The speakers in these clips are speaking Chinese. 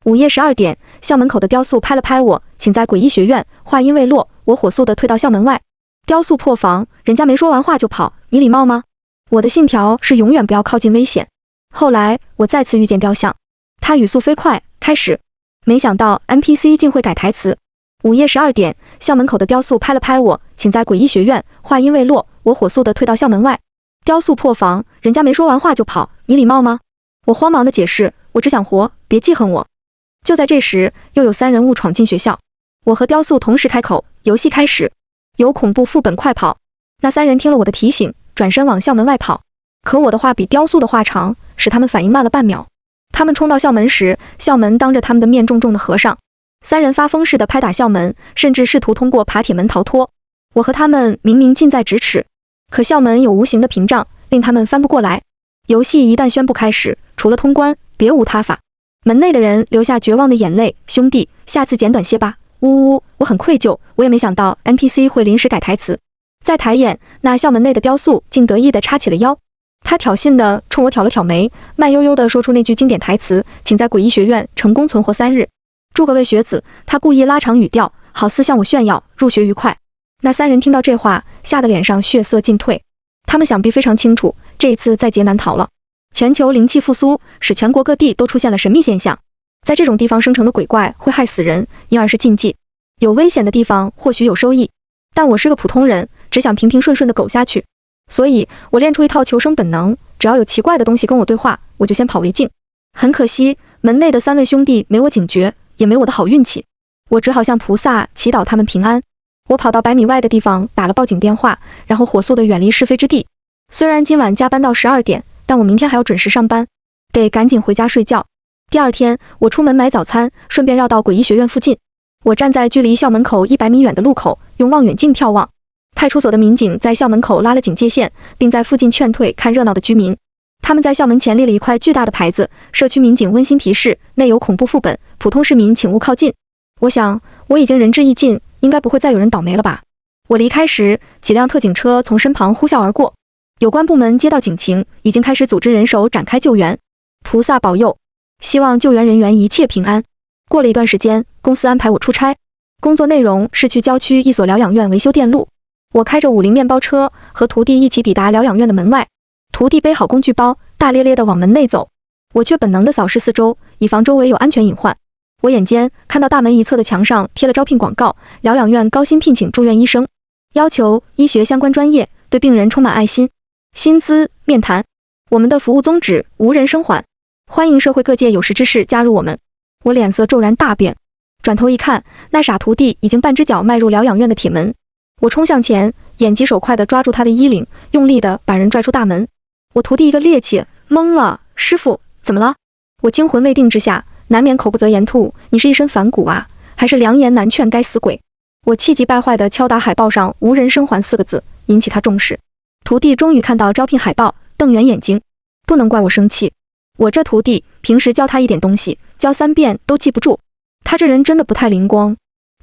午夜12点，校门口的雕塑拍了拍我，请在诡异学院。话音未落，我火速地退到校门外。雕塑破防，人家没说完话就跑，你礼貌吗？我的信条是永远不要靠近危险。后来我再次遇见雕像，他语速飞快，开始。没想到 NPC 竟会改台词。午夜12点，校门口的雕塑拍了拍我，请在诡异学院。话音未落，我火速地退到校门外。雕塑破防，人家没说完话就跑，你礼貌吗？我慌忙地解释，我只想活，别记恨我。就在这时，又有3人误闯进学校。我和雕塑同时开口，游戏开始。有恐怖副本，快跑！那3人听了我的提醒，转身往校门外跑。可我的话比雕塑的话长，使他们反应慢了半秒。他们冲到校门时，校门当着他们的面重重地合上。3人发疯似的拍打校门，甚至试图通过爬铁门逃脱。我和他们明明近在咫尺，可校门有无形的屏障，令他们翻不过来。游戏一旦宣布开始，除了通关，别无他法。门内的人流下绝望的眼泪，兄弟，下次简短些吧。呜呜，我很愧疚，我也没想到 NPC 会临时改台词。再抬眼，那校门内的雕塑竟得意地叉起了腰。他挑衅地冲我挑了挑眉，慢悠悠地说出那句经典台词，请在诡异学院成功存活3日。祝各位学子，他故意拉长语调，好似向我炫耀，入学愉快。那3人听到这话，吓得脸上血色尽退。他们想必非常清楚，这一次在劫难逃了。全球灵气复苏，使全国各地都出现了神秘现象。在这种地方生成的鬼怪会害死人，因而是禁忌。有危险的地方或许有收益，但我是个普通人，只想平平顺顺地苟下去。所以我练出一套求生本能，只要有奇怪的东西跟我对话，我就先跑为敬。很可惜，门内的3位兄弟没我警觉，也没我的好运气。我只好向菩萨祈祷他们平安。我跑到100米外的地方打了报警电话，然后火速地远离是非之地。虽然今晚加班到12点，但我明天还要准时上班，得赶紧回家睡觉。第2天，我出门买早餐，顺便绕到诡异学院附近。我站在距离校门口100米远的路口，用望远镜眺望。派出所的民警在校门口拉了警戒线，并在附近劝退看热闹的居民。他们在校门前立了一块巨大的牌子，社区民警温馨提示，内有恐怖副本，普通市民请勿靠近。我想，我已经仁至义尽，应该不会再有人倒霉了吧。我离开时，几辆特警车从身旁呼啸而过。有关部门接到警情，已经开始组织人手展开救援。菩萨保佑，希望救援人员一切平安。过了一段时间，公司安排我出差，工作内容是去郊区一所疗养院维修电路。我开着50面包车和徒弟一起抵达疗养院的门外。徒弟背好工具包，大咧咧地往门内走，我却本能地扫视四周，以防周围有安全隐患。我眼尖看到大门一侧的墙上贴了招聘广告，疗养院高薪聘请住院医生，要求医学相关专业，对病人充满爱心，薪资面谈。我们的服务宗旨无人生还，欢迎社会各界有识之士加入我们。我脸色骤然大变，转头一看，那傻徒弟已经半只脚迈入疗养院的铁门。我冲向前，眼疾手快地抓住他的衣领，用力地把人拽出大门。我徒弟一个趔趄，懵了，师傅，怎么了？我惊魂未定之下，难免口不择言吐，你是一身反骨啊，还是良言难劝该死鬼？我气急败坏地敲打海报上无人生还4个字，引起他重视。徒弟终于看到招聘海报，瞪圆眼睛。不能怪我生气，我这徒弟平时教他一点东西，教3遍都记不住，他这人真的不太灵光。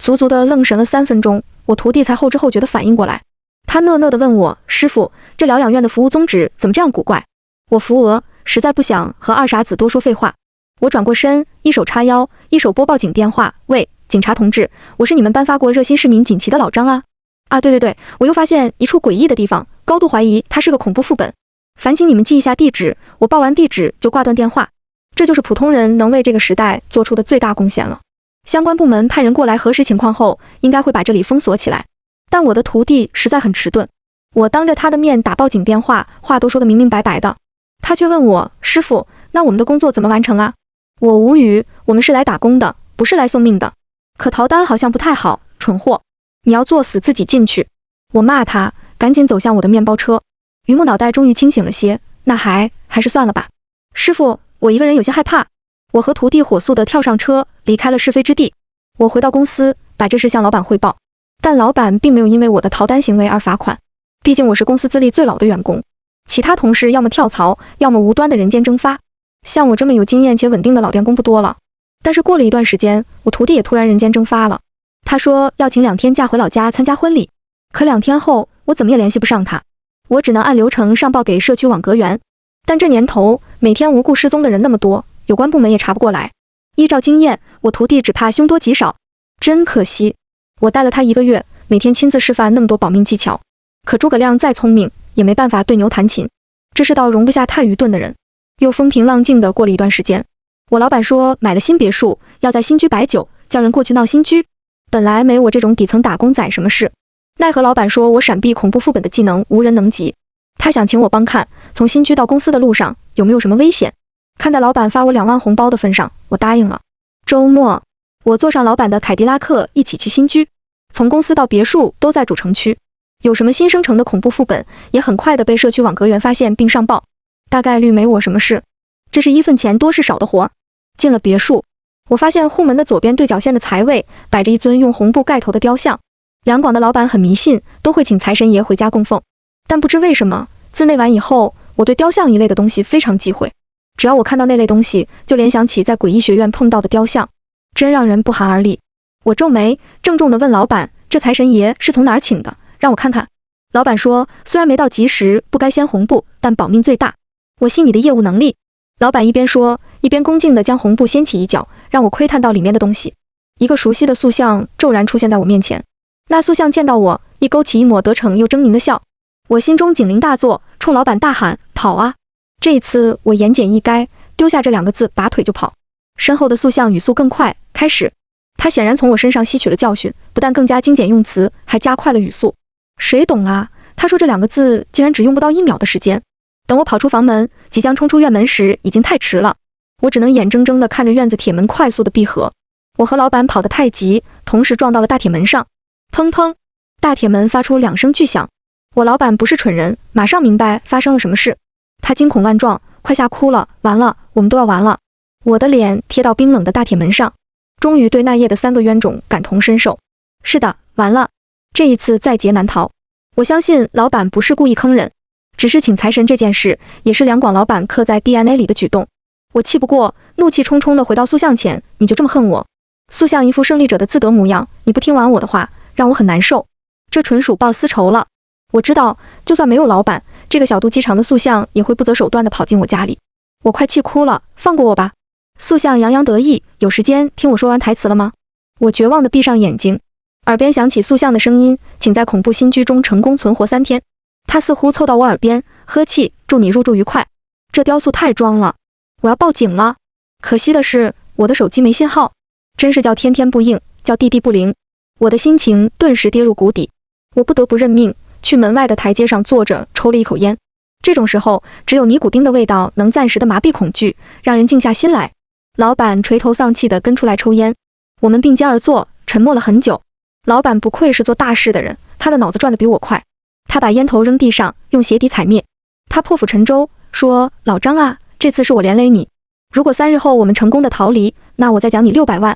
足足的愣神了3分钟，我徒弟才后知后觉地反应过来。他讷讷地问我，师傅，这疗养院的服务宗旨怎么这样古怪？我扶额，实在不想和二傻子多说废话。我转过身，一手叉腰，一手拨报警电话，喂，警察同志，我是你们颁发过热心市民锦旗的老张啊。啊，对，我又发现一处诡异的地方，高度怀疑它是个恐怖副本，烦请你们记一下地址，我报完地址就挂断电话。这就是普通人能为这个时代做出的最大贡献了。相关部门派人过来核实情况后，应该会把这里封锁起来。但我的徒弟实在很迟钝，我当着他的面打报警电话，话都说得明明白白的，他却问我，师傅，那我们的工作怎么完成啊？我无语，我们是来打工的，不是来送命的。可逃单好像不太好，蠢货，你要作死自己进去。我骂他，赶紧走向我的面包车。榆木脑袋终于清醒了些，那还是算了吧。师傅，我一个人有些害怕。我和徒弟火速地跳上车，离开了是非之地。我回到公司，把这事向老板汇报，但老板并没有因为我的逃单行为而罚款，毕竟我是公司资历最老的员工，其他同事要么跳槽，要么无端的人间蒸发。像我这么有经验且稳定的老电工不多了。但是过了一段时间，我徒弟也突然人间蒸发了。他说要请2天假回老家参加婚礼，可2天后我怎么也联系不上他，我只能按流程上报给社区网格员。但这年头，每天无故失踪的人那么多，有关部门也查不过来。依照经验，我徒弟只怕凶多吉少，真可惜。我带了他1个月，每天亲自示范那么多保命技巧，可诸葛亮再聪明，也没办法对牛弹琴。这世道容不下太愚钝的人。又风平浪静的过了一段时间，我老板说买了新别墅，要在新居摆酒，叫人过去闹新居。本来没我这种底层打工仔什么事，奈何老板说我闪避恐怖副本的技能无人能及，他想请我帮看从新居到公司的路上有没有什么危险。看在老板发我2万红包的份上，我答应了。周末，我坐上老板的凯迪拉克一起去新居，从公司到别墅都在主城区，有什么新生成的恐怖副本也很快的被社区网格员发现并上报，大概率没我什么事。这是1分钱多事少的活。进了别墅，我发现户门的左边对角线的财位摆着一尊用红布盖头的雕像。两广的老板很迷信，都会请财神爷回家供奉，但不知为什么，自那晚以后，我对雕像一类的东西非常忌讳。只要我看到那类东西，就联想起在诡异学院碰到的雕像，真让人不寒而栗。我皱眉，郑重地问老板，这财神爷是从哪儿请的？让我看看。老板说，虽然没到及时，不该掀红布，但保命最大。我信你的业务能力。老板一边说，一边恭敬地将红布掀起一角，让我窥探到里面的东西。一个熟悉的塑像骤然出现在我面前。那塑像见到我，一勾起一抹得逞又狰狞的笑。我心中警铃大作，冲老板大喊，跑啊！这一次我言简意赅，丢下这2个字，拔腿就跑。身后的塑像语速更快，开始。他显然从我身上吸取了教训，不但更加精简用词，还加快了语速。谁懂啊？他说这2个字竟然只用不到1秒的时间。等我跑出房门，即将冲出院门时，已经太迟了。我只能眼睁睁地看着院子铁门快速的闭合。我和老板跑得太急，同时撞到了大铁门上。砰砰，大铁门发出2声巨响。我老板不是蠢人，马上明白发生了什么事。他惊恐万状，快吓哭了。完了，我们都要完了。我的脸贴到冰冷的大铁门上，终于对那夜的3个冤种感同身受。是的，完了，这一次在劫难逃。我相信老板不是故意坑人，只是请财神这件事也是两广老板刻在 DNA 里的举动。我气不过，怒气冲冲地回到塑像前，你就这么恨我？塑像一副胜利者的自得模样，你不听完我的话，让我很难受。这纯属报私仇了。我知道，就算没有老板，这个小肚鸡肠的塑像也会不择手段地跑进我家里。我快气哭了，放过我吧。塑像洋洋得意，有时间听我说完台词了吗？我绝望地闭上眼睛，耳边响起塑像的声音，请在恐怖新居中成功存活3天。他似乎凑到我耳边，呵气，祝你入住愉快。这雕塑太装了，我要报警了。可惜的是，我的手机没信号，真是叫天天不应，叫地地不灵。我的心情顿时跌入谷底，我不得不认命，去门外的台阶上坐着，抽了一口烟。这种时候，只有尼古丁的味道能暂时的麻痹恐惧，让人静下心来。老板垂头丧气地跟出来抽烟，我们并肩而坐，沉默了很久。老板不愧是做大事的人，他的脑子转得比我快。他把烟头扔地上，用鞋底踩灭。他破釜沉舟，说：“老张啊，这次是我连累你。如果3日后我们成功的逃离，那我再奖你600万。”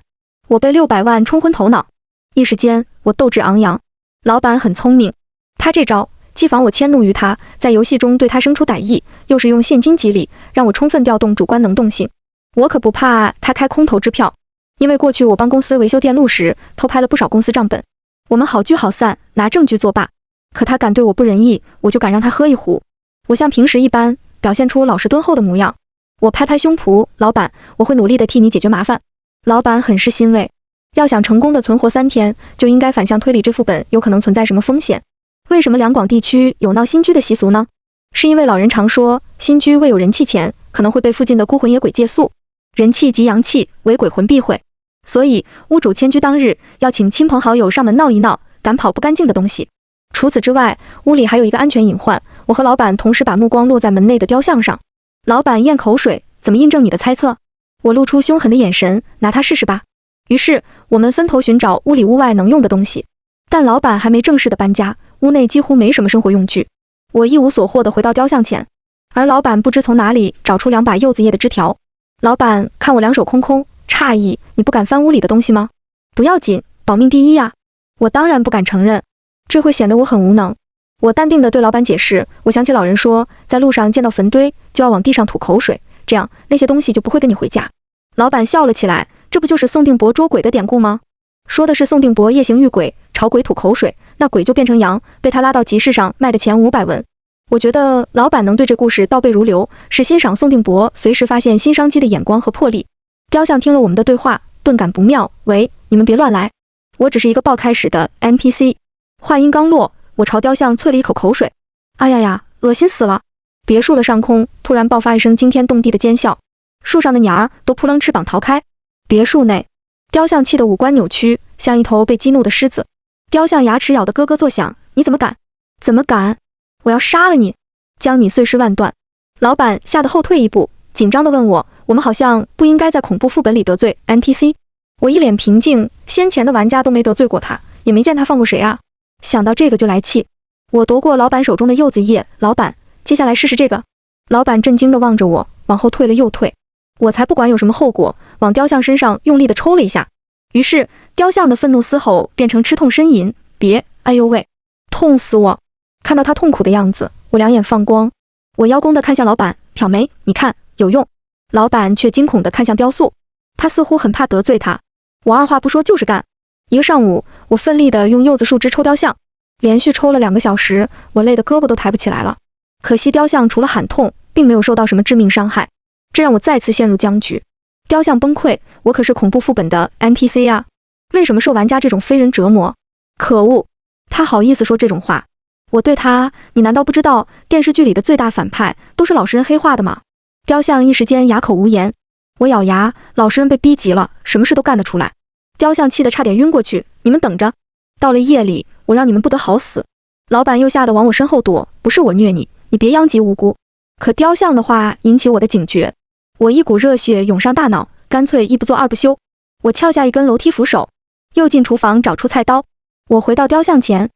我被600万冲昏头脑，一时间我斗志昂扬。老板很聪明，他这招既防我迁怒于他，在游戏中对他生出歹意，又是用现金激励，让我充分调动主观能动性。我可不怕他开空头支票，因为过去我帮公司维修电路时，偷拍了不少公司账本。我们好聚好散，拿证据作罢。可他敢对我不仁义，我就敢让他喝一壶。我像平时一般，表现出老实敦厚的模样。我拍拍胸脯，老板，我会努力的替你解决麻烦。老板很是欣慰。要想成功的存活3天，就应该反向推理这副本有可能存在什么风险。为什么两广地区有闹新居的习俗呢？是因为老人常说，新居未有人气前，可能会被附近的孤魂野鬼借宿。人气即阳气，为鬼魂必毁。所以屋主迁居当日，要请亲朋好友上门闹一闹，赶跑不干净的东西。除此之外，屋里还有一个安全隐患。我和老板同时把目光落在门内的雕像上。老板咽口水，怎么印证你的猜测？我露出凶狠的眼神，拿它试试吧。于是我们分头寻找屋里屋外能用的东西。但老板还没正式的搬家，屋内几乎没什么生活用具。我一无所获地回到雕像前，而老板不知从哪里找出2把柚子叶的枝条。老板看我两手空空，诧异，你不敢翻屋里的东西吗？不要紧，保命第一呀。我当然不敢承认，这会显得我很无能。我淡定地对老板解释，我想起老人说，在路上见到坟堆就要往地上吐口水，这样那些东西就不会跟你回家。老板笑了起来，这不就是宋定伯捉鬼的典故吗？说的是宋定伯夜行遇鬼，朝鬼吐口水，那鬼就变成羊，被他拉到集市上卖的钱500文。我觉得老板能对这故事倒背如流，是欣赏宋定伯随时发现新商机的眼光和魄力。雕像听了我们的对话，顿感不妙。喂，你们别乱来，我只是一个报开始的 NPC。话音刚落，我朝雕像啐了一口口水。哎呀呀，恶心死了！别墅的上空突然爆发一声惊天动地的尖笑，树上的鸟儿都扑棱翅膀逃开。别墅内，雕像气得五官扭曲，像一头被激怒的狮子。雕像牙齿咬得咯咯作响。你怎么敢？怎么敢？我要杀了你，将你碎尸万段！老板吓得后退一步，紧张地问我们好像不应该在恐怖副本里得罪 NPC。我一脸平静，先前的玩家都没得罪过他，也没见他放过谁啊。想到这个就来气，我夺过老板手中的柚子叶。老板，接下来试试这个。老板震惊地望着我，往后退了又退。我才不管有什么后果，往雕像身上用力地抽了一下。于是雕像的愤怒嘶吼变成吃痛呻吟。别，哎呦喂，痛死我！看到他痛苦的样子，我两眼放光。我邀功地看向老板，挑眉，你看，有用。老板却惊恐地看向雕塑，他似乎很怕得罪他。我二话不说就是干。一个上午，我奋力地用柚子树枝抽雕像，连续抽了2个小时，我累得胳膊都抬不起来了。可惜雕像除了喊痛，并没有受到什么致命伤害，这让我再次陷入僵局。雕像崩溃，我可是恐怖副本的 NPC 啊，为什么受玩家这种非人折磨？可恶，他好意思说这种话。我对他，你难道不知道电视剧里的最大反派都是老实人黑化的吗？雕像一时间哑口无言。我咬牙，老实人被逼急了，什么事都干得出来。雕像气得差点晕过去，你们等着，到了夜里，我让你们不得好死。老板又吓得往我身后躲，不是我虐你，你别殃及无辜。可雕像的话引起我的警觉，我一股热血涌上大脑，干脆一不做二不休。我撬下一根楼梯扶手，又进厨房找出菜刀。我回到雕像前，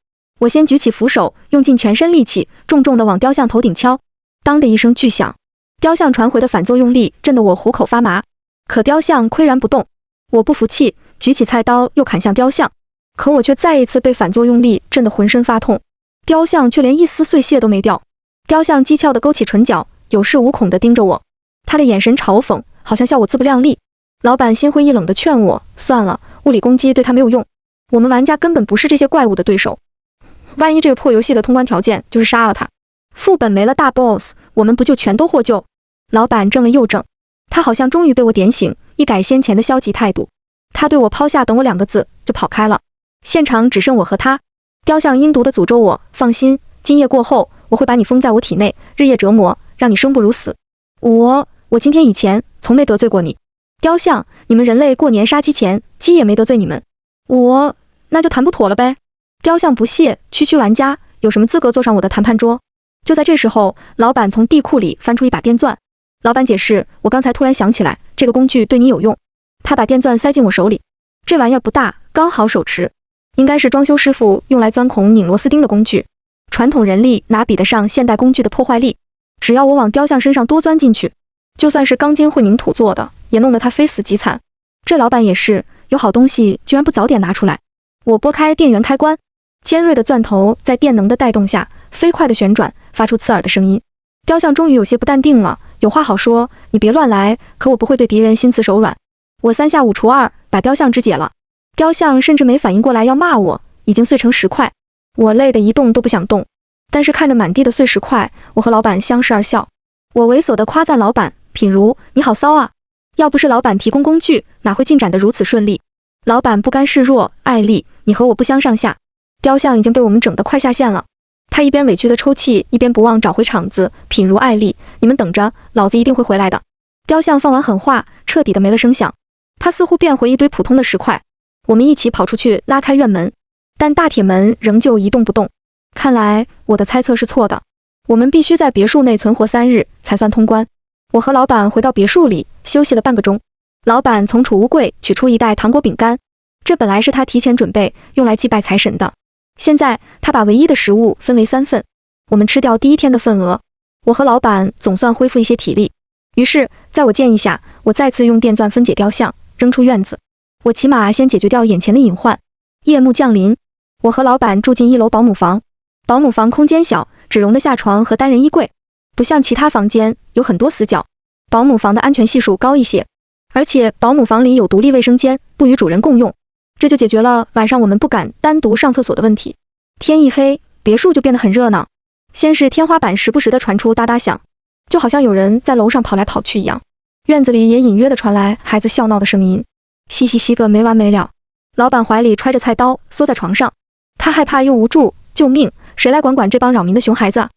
我先举起扶手，用尽全身力气，重重地往雕像头顶敲。当的一声巨响，雕像传回的反作用力震得我虎口发麻。可雕像岿然不动。我不服气，举起菜刀又砍向雕像，可我却再一次被反作用力震得浑身发痛。雕像却连一丝碎屑都没掉。雕像讥诮地勾起唇角，有恃无恐地盯着我，他的眼神嘲讽，好像笑我自不量力。老板心灰意冷地劝我，算了，物理攻击对他没有用，我们玩家根本不是这些怪物的对手。万一这个破游戏的通关条件就是杀了他，副本没了大 boss， 我们不就全都获救？老板怔了又怔，他好像终于被我点醒，一改先前的消极态度。他对我抛下等我2个字就跑开了。现场只剩我和他。雕像阴毒地诅咒我，放心，今夜过后，我会把你封在我体内，日夜折磨，让你生不如死。我今天以前从没得罪过你。雕像，你们人类过年杀鸡前，鸡也没得罪你们。那就谈不妥了呗。雕像不屑，区玩家有什么资格坐上我的谈判桌？就在这时候，老板从地库里翻出一把电钻。老板解释，我刚才突然想起来，这个工具对你有用。他把电钻塞进我手里，这玩意儿不大，刚好手持，应该是装修师傅用来钻孔拧螺丝钉的工具。传统人力哪比得上现代工具的破坏力？只要我往雕像身上多钻进去，就算是钢筋混凝土做的，也弄得他非死即残。这老板也是，有好东西居然不早点拿出来。我拨开电源开关，尖锐的钻头在电能的带动下飞快地旋转，发出刺耳的声音。雕像终于有些不淡定了，有话好说，你别乱来，可我不会对敌人心慈手软。我3下5除2把雕像肢解了。雕像甚至没反应过来要骂我，已经碎成石块。我累得一动都不想动，但是看着满地的碎石块，我和老板相视而笑。我猥琐地夸赞老板，品如，你好骚啊！要不是老板提供工具，哪会进展得如此顺利？老板不甘示弱，艾丽，你和我不相上下。雕像已经被我们整得快下线了。他一边委屈地抽泣，一边不忘找回场子。品如，艾丽，你们等着，老子一定会回来的。雕像放完狠话，彻底的没了声响。他似乎变回一堆普通的石块。我们一起跑出去拉开院门，但大铁门仍旧一动不动。看来我的猜测是错的，我们必须在别墅内存活3日才算通关。我和老板回到别墅里休息了半个钟。老板从储物柜取出一袋糖果饼干，这本来是他提前准备用来祭拜财神的。现在他把唯一的食物分为3份，我们吃掉第1天的份额。我和老板总算恢复一些体力。于是在我建议下，我再次用电钻分解雕像，扔出院子。我起码先解决掉眼前的隐患。夜幕降临，我和老板住进1楼保姆房。保姆房空间小，只容得下床和单人衣柜，不像其他房间有很多死角。保姆房的安全系数高一些，而且保姆房里有独立卫生间，不与主人共用，这就解决了晚上我们不敢单独上厕所的问题。天一黑，别墅就变得很热闹。先是天花板时不时地传出哒哒响，就好像有人在楼上跑来跑去一样。院子里也隐约地传来孩子笑闹的声音，嘻嘻嘻个没完没了。老板怀里揣着菜刀，缩在床上，他害怕又无助，救命！谁来管这帮扰民的熊孩子？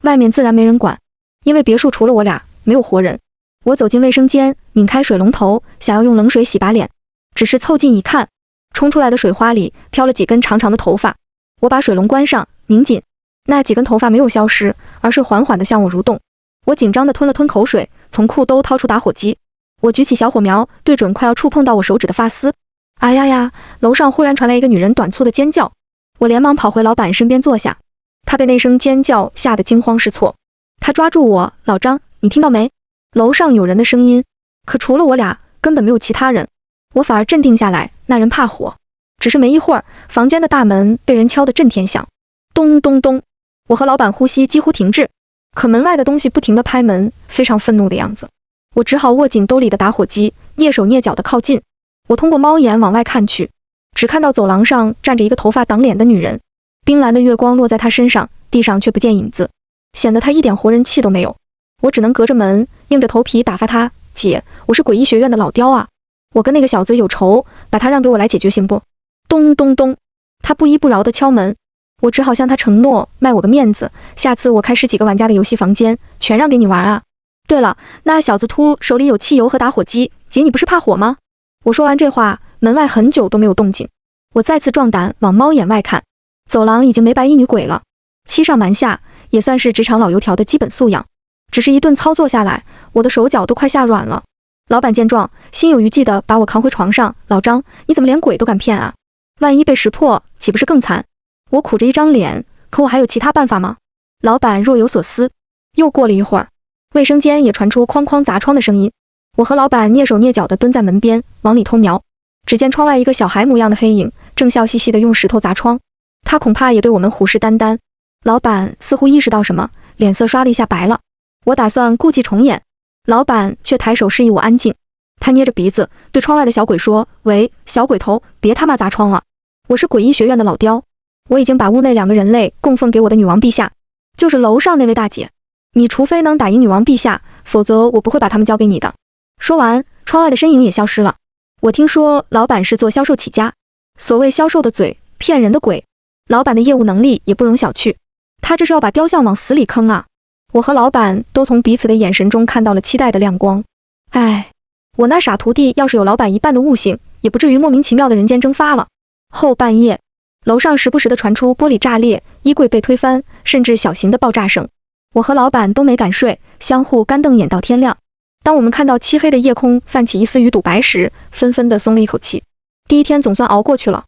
外面自然没人管，因为别墅除了我俩，没有活人。我走进卫生间，拧开水龙头，想要用冷水洗把脸，只是凑近一看，冲出来的水花里飘了几根长长的头发。我把水龙关上，拧紧，那几根头发没有消失，而是缓缓地向我蠕动。我紧张地吞了吞口水，从裤兜掏出打火机，我举起小火苗，对准快要触碰到我手指的发丝。哎呀呀！楼上忽然传来一个女人短促的尖叫，我连忙跑回老板身边坐下。他被那声尖叫吓得惊慌失措，他抓住我：“老张，你听到没？楼上有人的声音。”可除了我俩，根本没有其他人。我反而镇定下来，那人怕火。只是没一会儿，房间的大门被人敲得震天响，咚咚咚。我和老板呼吸几乎停滞，可门外的东西不停地拍门，非常愤怒的样子。我只好握紧兜里的打火机，蹑手蹑脚地靠近。我通过猫眼往外看去，只看到走廊上站着一个头发挡脸的女人，冰蓝的月光落在她身上，地上却不见影子，显得她一点活人气都没有。我只能隔着门，硬着头皮打发她：“姐，我是诡异学院的老刁啊，我跟那个小子有仇，把他让给我来解决行不？”咚咚咚，他不依不饶地敲门，我只好向他承诺，卖我个面子，下次我开10几个玩家的游戏房间，全让给你玩啊。对了，那小子秃手里有汽油和打火机，姐你不是怕火吗？我说完这话，门外很久都没有动静。我再次壮胆往猫眼外看，走廊已经没白衣女鬼了，欺上瞒下也算是职场老油条的基本素养。只是一顿操作下来，我的手脚都快吓软了。老板见状，心有余悸地把我扛回床上：“老张，你怎么连鬼都敢骗啊？万一被识破，岂不是更惨？”我苦着一张脸，可我还有其他办法吗？老板若有所思。又过了一会儿，卫生间也传出哐哐砸窗的声音。我和老板蹑手蹑脚地蹲在门边，往里偷瞄。只见窗外一个小孩模样的黑影，正笑嘻嘻地用石头砸窗。他恐怕也对我们虎视眈眈。老板似乎意识到什么，脸色刷了一下白了。我打算故伎重演，老板却抬手示意我安静。他捏着鼻子对窗外的小鬼说：“喂，小鬼头，别他妈砸窗了！我是诡异学院的老刁，我已经把屋内2个人类供奉给我的女王陛下，就是楼上那位大姐。你除非能打赢女王陛下，否则我不会把他们交给你的。”说完，窗外的身影也消失了。我听说老板是做销售起家，所谓销售的嘴，骗人的鬼。老板的业务能力也不容小觑，他这是要把雕像往死里坑啊！我和老板都从彼此的眼神中看到了期待的亮光。哎，我那傻徒弟要是有老板一半的悟性，也不至于莫名其妙的人间蒸发了。后半夜，楼上时不时地传出玻璃炸裂、衣柜被推翻，甚至小型的爆炸声。我和老板都没敢睡，相互干瞪眼到天亮。当我们看到漆黑的夜空泛起一丝鱼肚白时，纷纷地松了一口气。第一天总算熬过去了。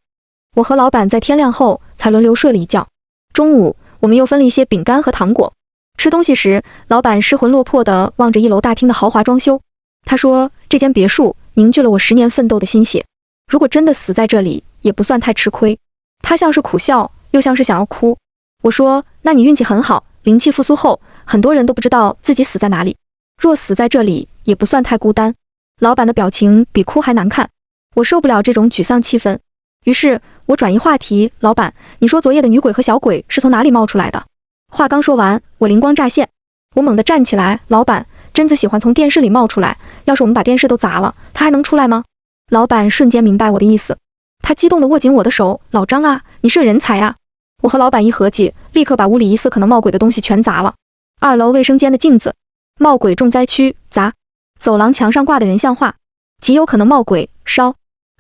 我和老板在天亮后才轮流睡了一觉。中午，我们又分了一些饼干和糖果。吃东西时，老板失魂落魄地望着1楼大厅的豪华装修。他说：“这间别墅凝聚了我10年奋斗的心血，如果真的死在这里，也不算太吃亏。”他像是苦笑，又像是想要哭。我说：“那你运气很好，灵气复苏后，很多人都不知道自己死在哪里。若死在这里，也不算太孤单。”老板的表情比哭还难看。我受不了这种沮丧气氛，于是我转移话题：“老板，你说昨夜的女鬼和小鬼是从哪里冒出来的？”话刚说完，我灵光乍现，我猛地站起来：“老板，贞子喜欢从电视里冒出来，要是我们把电视都砸了，她还能出来吗？”老板瞬间明白我的意思，他激动地握紧我的手：“老张啊，你是个人才啊！”我和老板一合计，立刻把屋里疑似可能冒鬼的东西全砸了。2楼卫生间的镜子，冒鬼重灾区，砸；走廊墙上挂的人像画，极有可能冒鬼，烧；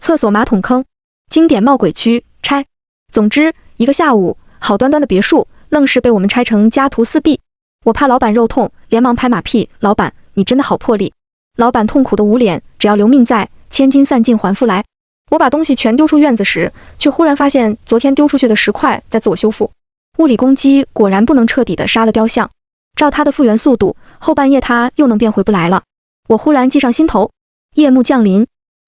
厕所马桶坑，经典冒鬼区，拆。总之，一个下午，好端端的别墅愣是被我们拆成家徒四壁。我怕老板肉痛，连忙拍马屁：“老板，你真的好魄力！”老板痛苦的捂脸：“只要留命在，千金散尽还复来。”我把东西全丢出院子时，却忽然发现昨天丢出去的石块在自我修复。物理攻击果然不能彻底的杀了雕像，照它的复原速度，后半夜它又能变回不来了。我忽然计上心头。夜幕降临，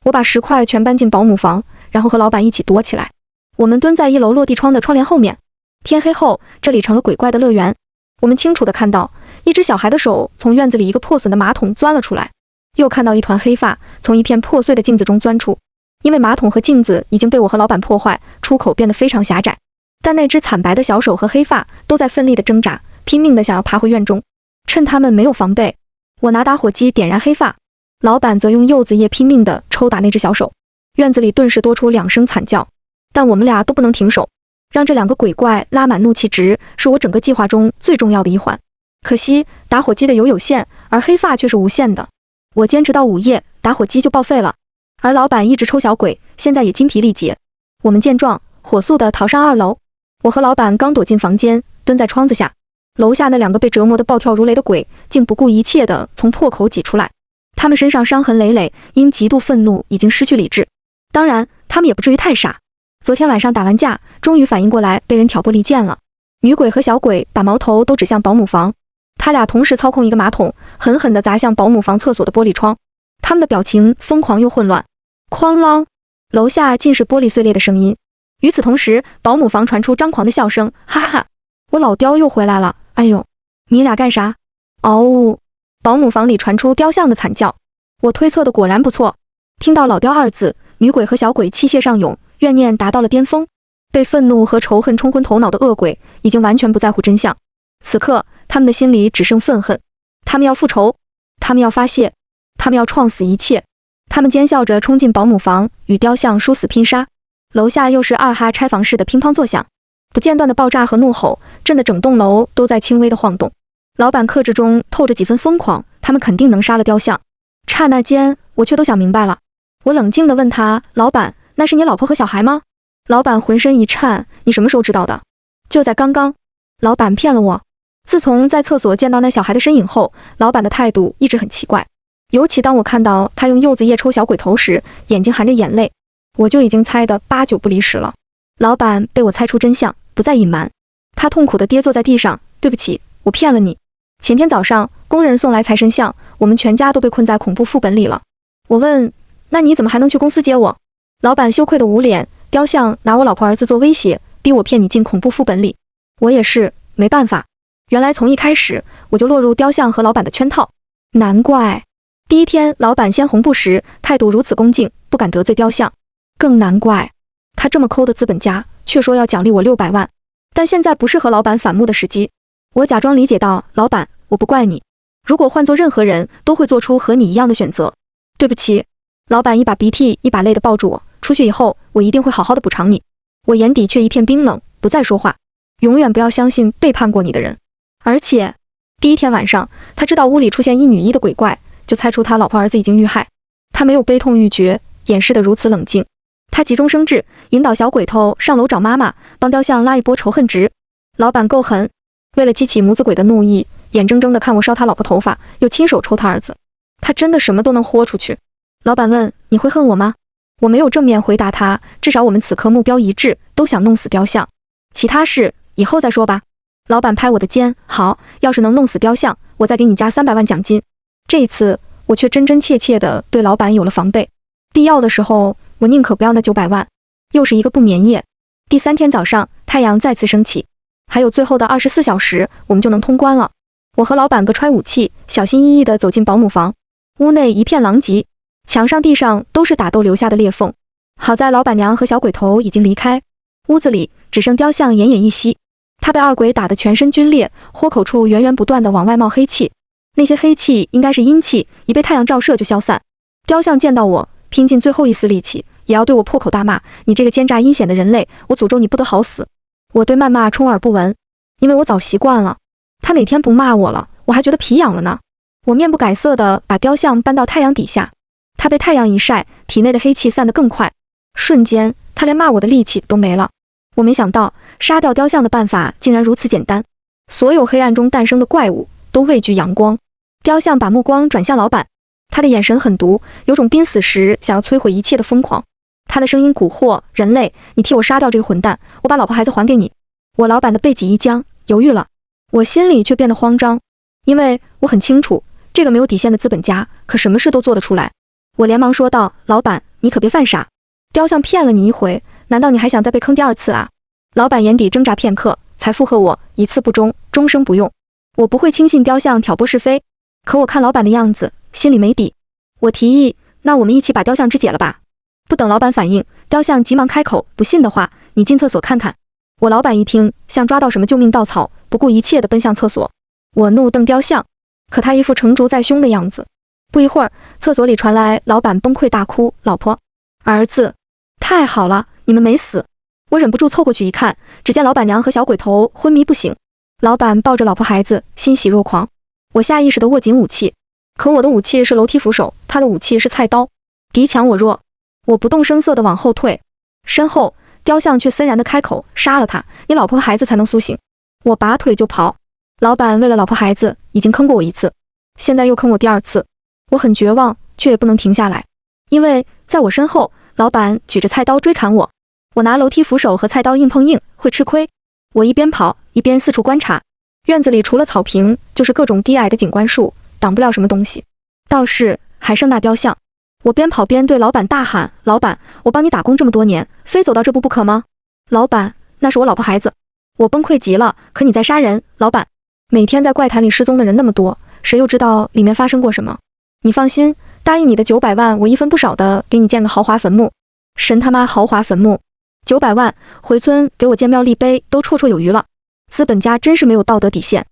我把石块全搬进保姆房，然后和老板一起躲起来。我们蹲在1楼落地窗的窗帘后面。天黑后，这里成了鬼怪的乐园。我们清楚地看到一只小孩的手从院子里一个破损的马桶钻了出来，又看到一团黑发从一片破碎的镜子中钻出。因为马桶和镜子已经被我和老板破坏，出口变得非常狭窄，但那只惨白的小手和黑发都在奋力地挣扎，拼命地想要爬回院中。趁他们没有防备，我拿打火机点燃黑发，老板则用柚子叶拼命地抽打那只小手，院子里顿时多出2声惨叫。但我们俩都不能停手，让这2个鬼怪拉满怒气值，是我整个计划中最重要的一环。可惜打火机的油有限，而黑发却是无限的。我坚持到午夜，打火机就报废了。而老板一直抽小鬼，现在也筋疲力竭。我们见状，火速地逃上2楼。我和老板刚躲进房间，蹲在窗子下，楼下那2个被折磨得暴跳如雷的鬼，竟不顾一切地从破口挤出来。他们身上伤痕累累，因极度愤怒已经失去理智。当然，他们也不至于太傻。昨天晚上打完架，终于反应过来被人挑拨离间了。女鬼和小鬼把矛头都指向保姆房，他俩同时操控一个马桶，狠狠地砸向保姆房厕所的玻璃窗。他们的表情疯狂又混乱。哐啷，楼下尽是玻璃碎裂的声音。与此同时，保姆房传出张狂的笑声，哈哈哈！我老刁又回来了！哎呦，你俩干啥？嗷呜！保姆房里传出雕像的惨叫。我推测的果然不错。听到老刁2字，女鬼和小鬼气血上涌，怨念达到了巅峰。被愤怒和仇恨冲昏头脑的恶鬼已经完全不在乎真相。此刻，他们的心里只剩愤恨。他们要复仇，他们要发泄，他们要创死一切。他们尖笑着冲进保姆房，与雕像殊死拼杀。楼下又是2哈拆房式的乒乓作响，不间断的爆炸和怒吼，震得整栋楼都在轻微的晃动。老板克制中透着几分疯狂，他们肯定能杀了雕像。刹那间，我却都想明白了。我冷静地问他：“老板，那是你老婆和小孩吗？”老板浑身一颤：“你什么时候知道的？”“就在刚刚。”老板骗了我。自从在厕所见到那小孩的身影后，老板的态度一直很奇怪。尤其当我看到他用柚子叶抽小鬼头时，眼睛含着眼泪，我就已经猜得8、9不离10了。老板被我猜出真相，不再隐瞒。他痛苦地跌坐在地上：“对不起，我骗了你。前天早上，工人送来财神像，我们全家都被困在恐怖副本里了。”我问：“那你怎么还能去公司接我？”老板羞愧得捂脸：“雕像拿我老婆儿子做威胁，逼我骗你进恐怖副本里。我也是没办法。原来从一开始我就落入雕像和老板的圈套，难怪第一天老板掀红布时态度如此恭敬，不敢得罪雕像，更难怪他这么抠的资本家却说要奖励我600万。但现在不是和老板反目的时机。我假装理解道：“老板，我不怪你，如果换做任何人都会做出和你一样的选择。对不起。”老板一把鼻涕一把泪地抱住我：“出去以后我一定会好好的补偿你。”我眼底却一片冰冷，不再说话。永远不要相信背叛过你的人。而且第一天晚上，他知道屋里出现1女1的鬼怪，就猜出他老婆儿子已经遇害。他没有悲痛欲绝，掩饰得如此冷静。他急中生智，引导小鬼头上楼找妈妈，帮雕像拉一波仇恨值。老板够狠，为了激起母子鬼的怒意，眼睁睁地看我烧他老婆头发，又亲手抽他儿子。他真的什么都能豁出去。老板问：“你会恨我吗？”我没有正面回答他，至少我们此刻目标一致，都想弄死雕像。其他事以后再说吧。老板拍我的肩：“好，要是能弄死雕像，我再给你加300万奖金。”这一次我却真真切切地对老板有了防备。必要的时候，我宁可不要那900万。又是一个不眠夜。第3天早上，太阳再次升起，还有最后的24小时，我们就能通关了。我和老板各揣武器，小心翼翼地走进保姆房。屋内一片狼藉，墙上地上都是打斗留下的裂缝。好在老板娘和小鬼头已经离开，屋子里只剩雕像奄奄一息。他被2鬼打得全身皲裂，豁口处源源不断地往外冒黑气，那些黑气应该是阴气，一被太阳照射就消散。雕像见到我，拼尽最后一丝力气，也要对我破口大骂：“你这个奸诈阴险的人类，我诅咒你不得好死！”我对谩骂充耳不闻，因为我早习惯了。他哪天不骂我了，我还觉得皮痒了呢。我面不改色地把雕像搬到太阳底下，他被太阳一晒，体内的黑气散得更快，瞬间他连骂我的力气都没了。我没想到杀掉雕像的办法竟然如此简单，所有黑暗中诞生的怪物都畏惧阳光。雕像把目光转向老板，他的眼神狠毒，有种濒死时想要摧毁一切的疯狂。他的声音蛊惑：“人类，你替我杀掉这个混蛋，我把老婆孩子还给你。”我老板的背脊一僵，犹豫了。我心里却变得慌张，因为我很清楚，这个没有底线的资本家可什么事都做得出来。我连忙说道：“老板，你可别犯傻，雕像骗了你一回，难道你还想再被坑第2次啊？”老板眼底挣扎片刻，才附和我：“一次不忠，终生不用。”我不会轻信雕像挑拨是非，可我看老板的样子，心里没底。我提议：“那我们一起把雕像肢解了吧？”不等老板反应，雕像急忙开口：“不信的话，你进厕所看看。”我老板一听，像抓到什么救命稻草，不顾一切地奔向厕所。我怒瞪雕像，可他一副成竹在胸的样子。不一会儿，厕所里传来老板崩溃大哭：“老婆，儿子，太好了，你们没死！”我忍不住凑过去一看，只见老板娘和小鬼头昏迷不醒，老板抱着老婆孩子，欣喜若狂。我下意识地握紧武器，可我的武器是楼梯扶手，他的武器是菜刀，敌强我弱。我不动声色地往后退，身后雕像却森然地开口：“杀了他，你老婆和孩子才能苏醒。”我拔腿就跑。老板为了老婆孩子已经坑过我一次，现在又坑我第二次。我很绝望，却也不能停下来，因为在我身后，老板举着菜刀追砍我。我拿楼梯扶手和菜刀硬碰硬，会吃亏。我一边跑一边四处观察，院子里除了草坪，就是各种低矮的景观树，挡不了什么东西。倒是还剩那雕像。我边跑边对老板大喊：“老板，我帮你打工这么多年，非走到这步不可吗？老板，那是我老婆孩子。”我崩溃极了，可你在杀人，老板。每天在怪谈里失踪的人那么多，谁又知道里面发生过什么？你放心，答应你的900万，我一分不少的给你建个豪华坟墓。神他妈豪华坟墓！900万，回村给我建庙立碑都绰绰有余了。资本家真是没有道德底线。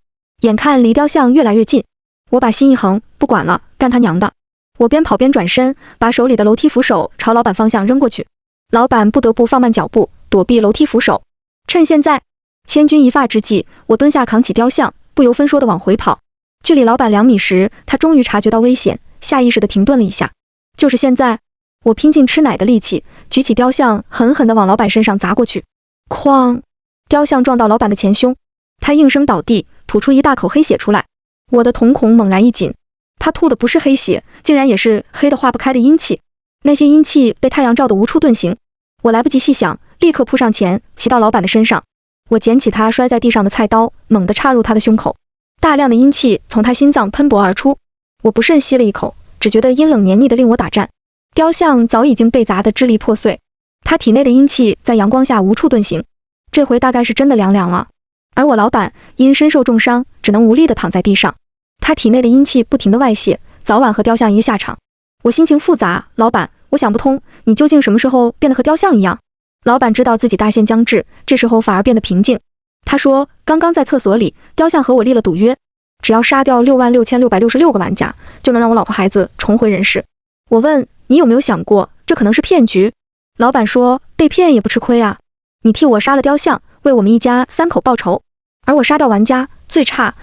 眼看离雕像越来越近，我把心一横，不管了，干他娘的！我边跑边转身，把手里的楼梯扶手朝老板方向扔过去。老板不得不放慢脚步，躲避楼梯扶手。趁现在千钧一发之际，我蹲下扛起雕像，不由分说地往回跑。距离老板2米时，他终于察觉到危险，下意识地停顿了一下。就是现在，我拼尽吃奶的力气，举起雕像，狠狠地往老板身上砸过去。哐！雕像撞到老板的前胸，他应声倒地，吐出一大口黑血出来。我的瞳孔猛然一紧，他吐的不是黑血，竟然也是黑得化不开的阴气。那些阴气被太阳照得无处遁形。我来不及细想，立刻扑上前，骑到老板的身上。我捡起他摔在地上的菜刀，猛地插入他的胸口。大量的阴气从他心脏喷薄而出。我不慎吸了一口，只觉得阴冷黏腻的令我打颤。雕像早已经被砸得支离破碎，他体内的阴气在阳光下无处遁形，这回大概是真的凉凉了。而我老板因身受重伤，只能无力地躺在地上，他体内的阴气不停地外泄，早晚和雕像一个下场。我心情复杂，老板，我想不通，你究竟什么时候变得和雕像一样？老板知道自己大限将至，这时候反而变得平静。他说，刚刚在厕所里，雕像和我立了赌约，只要杀掉66666个玩家，就能让我老婆孩子重回人世。我问，你有没有想过，这可能是骗局？老板说，被骗也不吃亏啊。你替我杀了雕像，为我们一家3口报仇，而我杀掉玩家，最差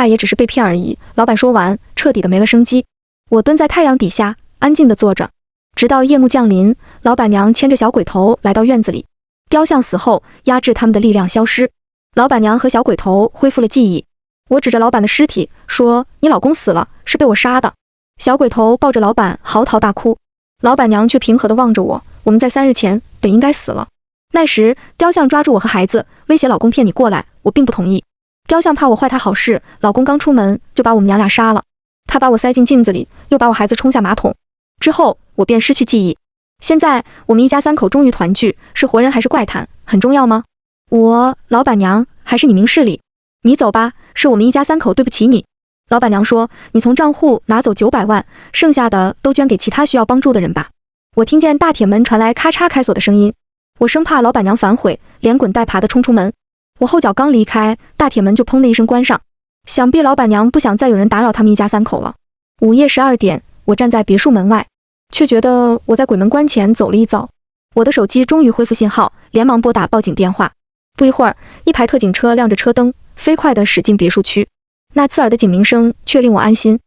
也只是被骗而已。老板说完，彻底的没了生机。我蹲在太阳底下，安静地坐着，直到夜幕降临，老板娘牵着小鬼头来到院子里。雕像死后，压制他们的力量消失，老板娘和小鬼头恢复了记忆。我指着老板的尸体说，你老公死了，是被我杀的。小鬼头抱着老板嚎啕大哭，老板娘却平和地望着我，我们在3日前本应该死了。那时雕像抓住我和孩子，威胁老公骗你过来，我并不同意。雕像怕我坏他好事，老公刚出门就把我们娘俩杀了。他把我塞进镜子里，又把我孩子冲下马桶，之后我便失去记忆。现在我们一家3口终于团聚，是活人还是怪谈，很重要吗？我、老板娘还是你明事理？你走吧，是我们一家3口对不起你。老板娘说，你从账户拿走900万，剩下的都捐给其他需要帮助的人吧。我听见大铁门传来咔嚓开锁的声音，我生怕老板娘反悔，连滚带爬地冲出门。我后脚刚离开，大铁门就砰的一声关上。想必老板娘不想再有人打扰他们一家3口了。午夜12点，我站在别墅门外，却觉得我在鬼门关前走了一遭。我的手机终于恢复信号，连忙拨打报警电话。不一会儿，一排特警车亮着车灯，飞快地驶进别墅区。那刺耳的警鸣声却令我安心。